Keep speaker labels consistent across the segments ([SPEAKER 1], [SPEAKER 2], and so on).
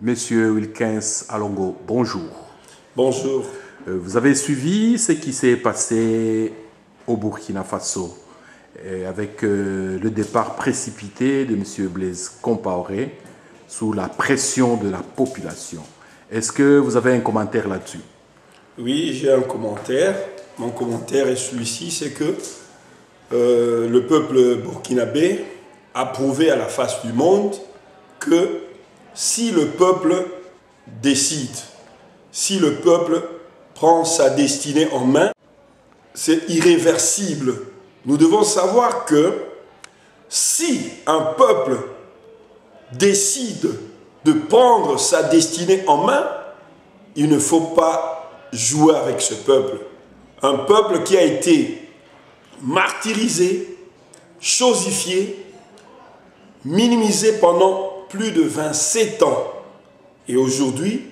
[SPEAKER 1] Monsieur Wilkins Alongo, bonjour.
[SPEAKER 2] Bonjour.
[SPEAKER 1] Vous avez suivi ce qui s'est passé au Burkina Faso avec le départ précipité de Monsieur Blaise Compaoré sous la pression de la population. Est-ce que vous avez un commentaire là-dessus?
[SPEAKER 2] Oui, j'ai un commentaire. Mon commentaire est celui-ci, c'est que le peuple burkinabé a prouvé à la face du monde que si le peuple décide, si le peuple prend sa destinée en main, c'est irréversible. Nous devons savoir que si un peuple décide de prendre sa destinée en main, il ne faut pas jouer avec ce peuple. Un peuple qui a été martyrisé, chosifié, minimisé pendant plus de 27 ans. Et aujourd'hui,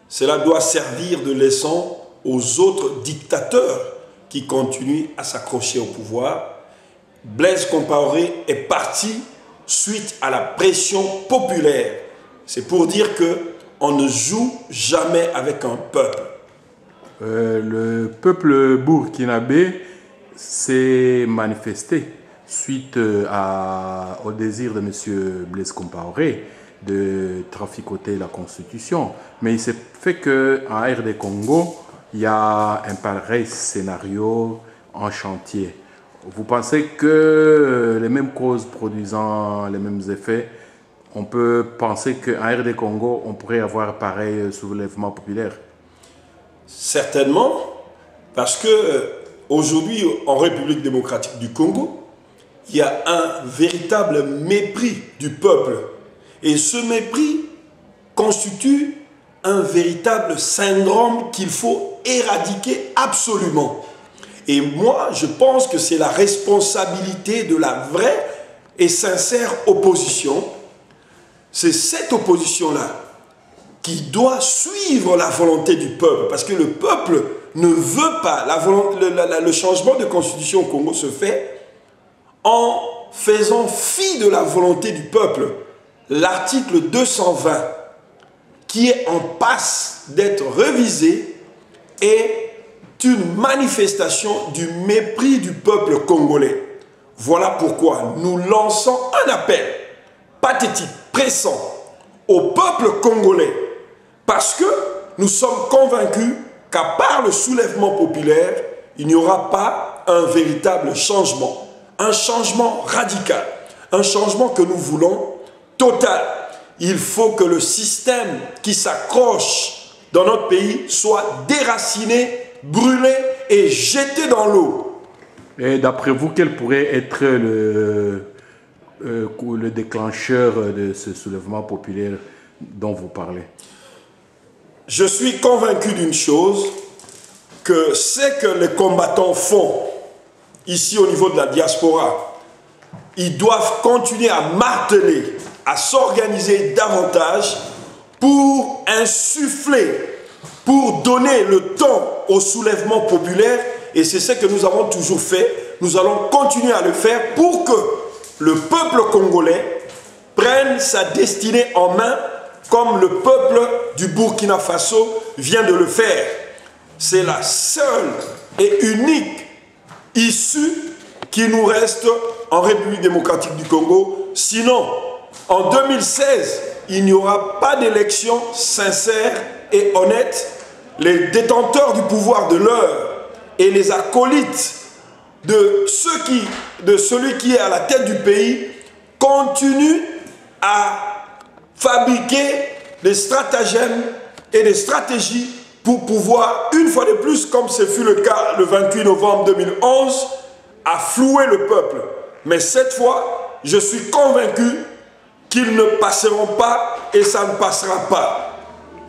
[SPEAKER 2] cela doit servir de leçon aux autres dictateurs qui continuent à s'accrocher au pouvoir. Blaise Compaoré est parti suite à la pression populaire. C'est pour dire qu'on ne joue jamais avec un peuple.
[SPEAKER 1] Le peuple burkinabé s'est manifesté suite au désir de M. Blaise Compaoré de traficoter la Constitution. Mais il s'est fait qu'en RD Congo, il y a un pareil scénario en chantier. Vous pensez que les mêmes causes produisant les mêmes effets, on peut penser qu'en RD Congo, on pourrait avoir pareil soulèvement populaire?
[SPEAKER 2] Certainement, parce que aujourd'hui, en République démocratique du Congo, il y a un véritable mépris du peuple. Et ce mépris constitue un véritable syndrome qu'il faut éradiquer absolument. Et moi, je pense que c'est la responsabilité de la vraie et sincère opposition. C'est cette opposition-là qui doit suivre la volonté du peuple. Parce que le peuple ne veut pas. Le changement de constitution au Congo se fait en faisant fi de la volonté du peuple. L'article 220, qui est en passe d'être révisé, est une manifestation du mépris du peuple congolais. Voilà pourquoi nous lançons un appel pathétique, pressant au peuple congolais, parce que nous sommes convaincus qu'à part le soulèvement populaire, il n'y aura pas un véritable changement, un changement radical, un changement que nous voulons total. Il faut que le système qui s'accroche dans notre pays soit déraciné, brûlé et jeté dans l'eau.
[SPEAKER 1] Et d'après vous, quel pourrait être le déclencheur de ce soulèvement populaire dont vous parlez?
[SPEAKER 2] Je suis convaincu d'une chose, que ce que les combattants font ici au niveau de la diaspora, ils doivent continuer à marteler, à s'organiser davantage pour insuffler, pour donner le temps au soulèvement populaire. Et c'est ce que nous avons toujours fait. Nous allons continuer à le faire pour que le peuple congolais prenne sa destinée en main comme le peuple du Burkina Faso vient de le faire. C'est la seule et unique issue qui nous reste en République démocratique du Congo. Sinon, en 2016, il n'y aura pas d'élection sincère et honnête. Les détenteurs du pouvoir de l'heure et les acolytes de celui qui est à la tête du pays continuent à fabriquer des stratagèmes et des stratégies pour pouvoir, une fois de plus, comme ce fut le cas le 28 novembre 2011, à flouer le peuple. Mais cette fois, je suis convaincu qu'ils ne passeront pas et ça ne passera pas.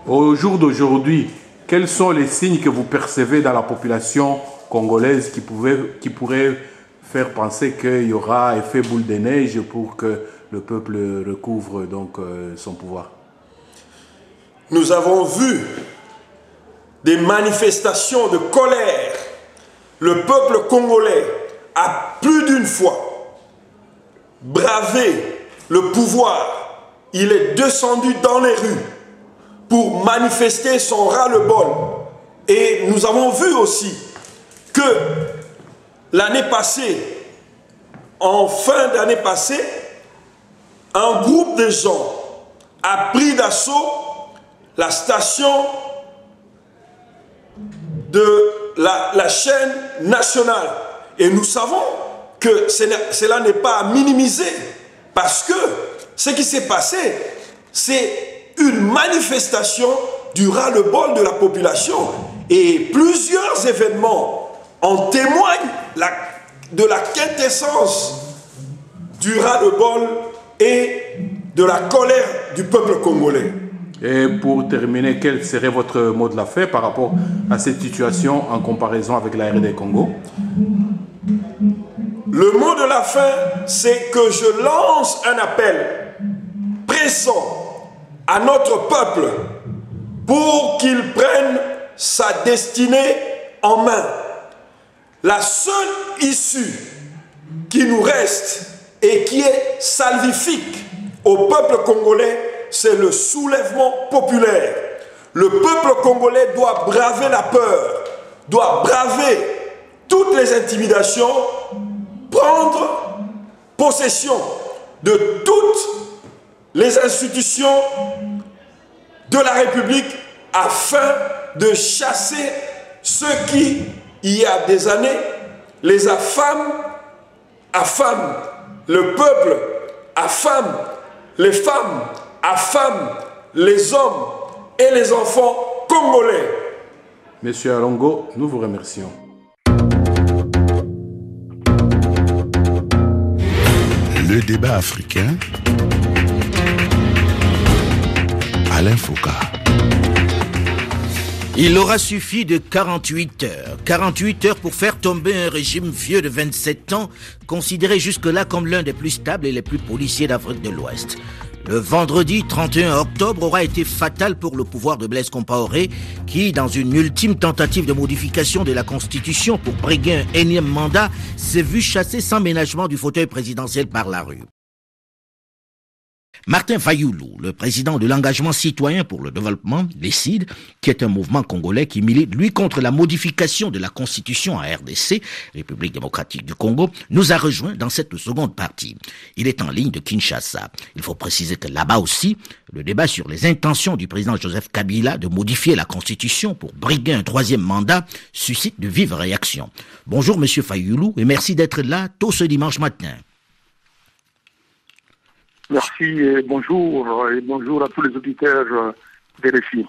[SPEAKER 1] Au jour d'aujourd'hui, quels sont les signes que vous percevez dans la population congolaise qui pourraient faire penser qu'il y aura effet boule de neige pour que le peuple recouvre donc son pouvoir?
[SPEAKER 2] Nous avons vu des manifestations de colère. Le peuple congolais a plus d'une fois bravé le pouvoir. Il est descendu dans les rues pour manifester son ras-le-bol. Et nous avons vu aussi que l'année passée, en fin d'année passée, un groupe de gens a pris d'assaut la station de la chaîne nationale. Et nous savons que cela n'est pas à minimiser, parce que ce qui s'est passé, c'est une manifestation du ras-le-bol de la population. Et plusieurs événements en témoignent de la quintessence du ras-le-bol et de la colère du peuple congolais.
[SPEAKER 1] Et pour terminer, quel serait votre mot de la fin par rapport à cette situation en comparaison avec la RD Congo?
[SPEAKER 2] Le mot de la fin, c'est que je lance un appel pressant à notre peuple pour qu'il prenne sa destinée en main. La seule issue qui nous reste et qui est salvifique au peuple congolais, c'est le soulèvement populaire. Le peuple congolais doit braver la peur, doit braver toutes les intimidations, prendre possession de toutes les institutions de la République afin de chasser ceux qui, il y a des années, les affament le peuple, affame les femmes, affame les hommes et les enfants congolais.
[SPEAKER 1] Monsieur Alongo, nous vous remercions.
[SPEAKER 3] Le débat africain, Alain Foucault.
[SPEAKER 4] Il aura suffi de 48 heures. 48 heures pour faire tomber un régime vieux de 27 ans, considéré jusque-là comme l'un des plus stables et les plus policiers d'Afrique de l'Ouest. Le vendredi 31 octobre aura été fatal pour le pouvoir de Blaise Compaoré, qui, dans une ultime tentative de modification de la Constitution pour briguer un énième mandat, s'est vu chasser sans ménagement du fauteuil présidentiel par la rue. Martin Fayoulou, le président de l'engagement citoyen pour le développement, l'ECID, qui est un mouvement congolais qui milite, lui, contre la modification de la Constitution en RDC, République démocratique du Congo, nous a rejoint dans cette seconde partie. Il est en ligne de Kinshasa. Il faut préciser que là-bas aussi, le débat sur les intentions du président Joseph Kabila de modifier la Constitution pour briguer un troisième mandat suscite de vives réactions. Bonjour Monsieur Fayoulou et merci d'être là tôt ce dimanche matin.
[SPEAKER 5] Merci et bonjour à tous les auditeurs des RFI.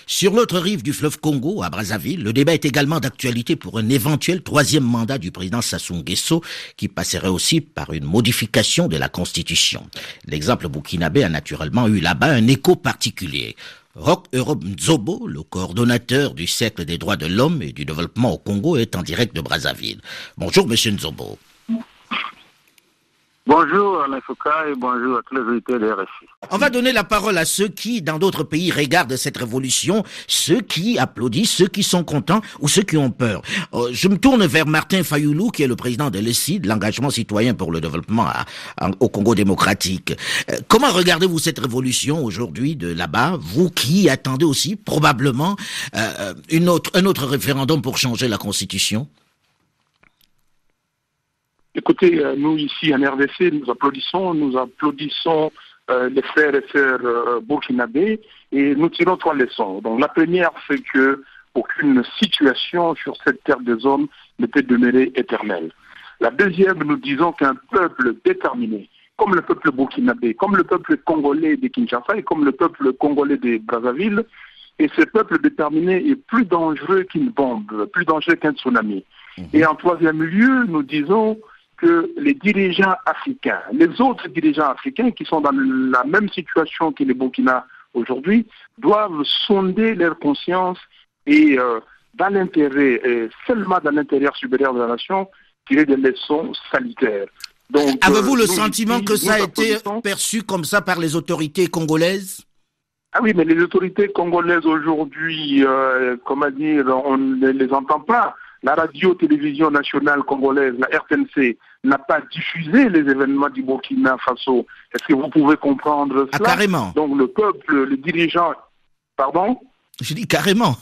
[SPEAKER 4] Sur l'autre rive du fleuve Congo, à Brazzaville, le débat est également d'actualité pour un éventuel troisième mandat du président Sassou Nguesso qui passerait aussi par une modification de la Constitution. L'exemple burkinabé a naturellement eu là-bas un écho particulier. Roch Europe Nzobo, le coordonnateur du Cercle des droits de l'homme et du développement au Congo, est en direct de Brazzaville. Bonjour Monsieur Nzobo.
[SPEAKER 5] Bonjour Alain Foucault et bonjour à tous les auditeurs de RFI.
[SPEAKER 4] On va donner la parole à ceux qui, dans d'autres pays, regardent cette révolution, ceux qui applaudissent, ceux qui sont contents ou ceux qui ont peur. Je me tourne vers Martin Fayoulou, qui est le président de l'ECID, l'engagement citoyen pour le développement au Congo démocratique. Comment regardez-vous cette révolution aujourd'hui de là-bas, vous qui attendez aussi probablement un autre référendum pour changer la Constitution?
[SPEAKER 5] Écoutez, nous ici en RDC, nous applaudissons les frères et sœurs burkinabés et nous tirons 3 leçons. Donc la première, c'est que aucune situation sur cette terre des hommes ne peut demeurer éternelle. La deuxième, nous disons qu'un peuple déterminé, comme le peuple burkinabé, comme le peuple congolais de Kinshasa et comme le peuple congolais de Brazzaville, et ce peuple déterminé est plus dangereux qu'une bombe, plus dangereux qu'un tsunami. Et en troisième lieu, nous disons que les dirigeants africains, les autres dirigeants africains qui sont dans la même situation que les Burkina aujourd'hui, doivent sonder leur conscience et dans l'intérêt, seulement dans l'intérêt supérieur de la nation, tirer des leçons salutaires. Donc,
[SPEAKER 4] avez-vous le sentiment que ça a été perçu comme ça par les autorités congolaises?
[SPEAKER 5] Ah oui, mais les autorités congolaises aujourd'hui, on ne les entend pas. La radio-télévision nationale congolaise, la RTNC, n'a pas diffusé les événements du Burkina Faso. Est-ce que vous pouvez comprendre cela?
[SPEAKER 4] Carrément.
[SPEAKER 5] Donc le peuple, les dirigeants Pardon?
[SPEAKER 4] Je dis carrément.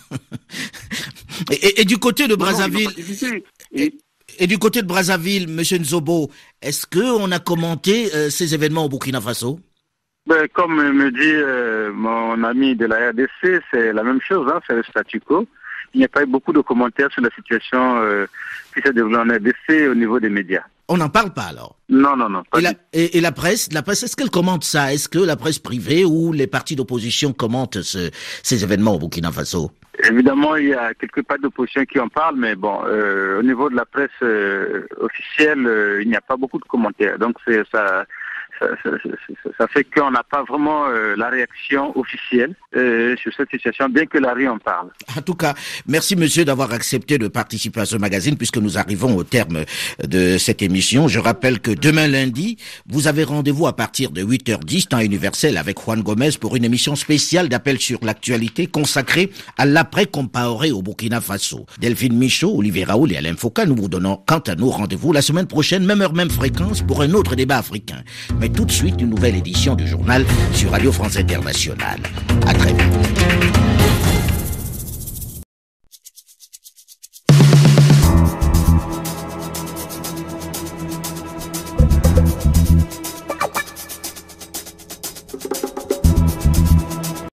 [SPEAKER 4] Et du côté de Brazzaville... Et du côté de Brazzaville, M. Nzobo, est-ce qu'on a commenté ces événements au Burkina Faso?
[SPEAKER 5] Comme me dit mon ami de la RDC, c'est la même chose, c'est le statu quo. Il n'y a pas eu beaucoup de commentaires sur la situation qui s'est déroulée en RDC au niveau des médias.
[SPEAKER 4] On n'en parle pas alors?
[SPEAKER 5] Non.
[SPEAKER 4] Et la presse, est-ce qu'elle commente ça? Est-ce que la presse privée ou les partis d'opposition commentent ces événements au Burkina Faso?
[SPEAKER 5] Évidemment, il y a quelques partis d'opposition qui en parlent, mais bon, au niveau de la presse officielle, il n'y a pas beaucoup de commentaires. Donc ça fait qu'on n'a pas vraiment la réaction officielle sur cette situation, bien que la rue en parle.
[SPEAKER 4] En tout cas, merci monsieur d'avoir accepté de participer à ce magazine puisque nous arrivons au terme de cette émission. Je rappelle que demain lundi, vous avez rendez-vous à partir de 8h10 temps universel avec Juan Gomez pour une émission spéciale d'appel sur l'actualité consacrée à l'après-Compaoré au Burkina Faso. Delphine Michaud, Olivier Raoul et Alain Foucault, nous vous donnons quant à nous rendez-vous la semaine prochaine, même heure, même fréquence pour un autre débat africain. Mais tout de suite, une nouvelle édition du journal sur Radio France Internationale. À très vite.